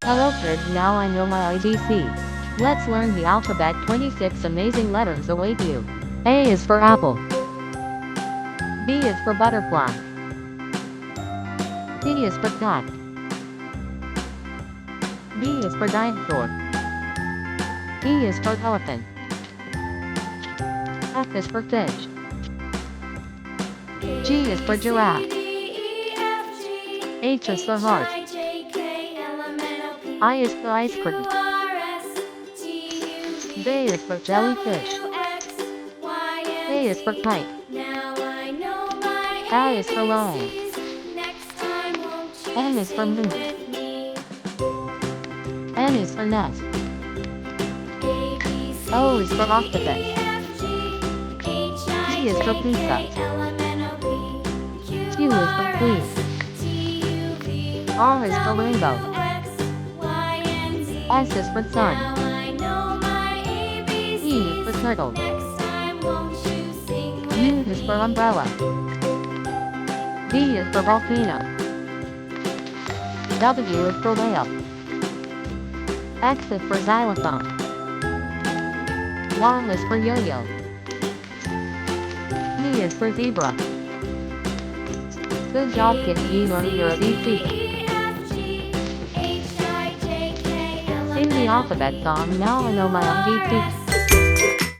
Hello kids, now I know my IDC. Let's learn the alphabet. 26 amazing letters await you. A is for apple. B is for butterfly. C is for cat. D is for dinosaur. E is for elephant. F is for fish. G is for giraffe. H is for heart. I is for ice cream. J is for jellyfish. K is for kite. L is for lion. M is for moon. N is for nest. O is for octopus. P is for pizza. Q is for queen. R is for rainbow. S is for sun. T is for turtle. U is for umbrella. V is for volcano. W is for whale. X is for xylophone. Y is for yo-yo. Z is for zebra. Good job kids, you learned your ABC. Sing the alphabet song, now I know my ABC.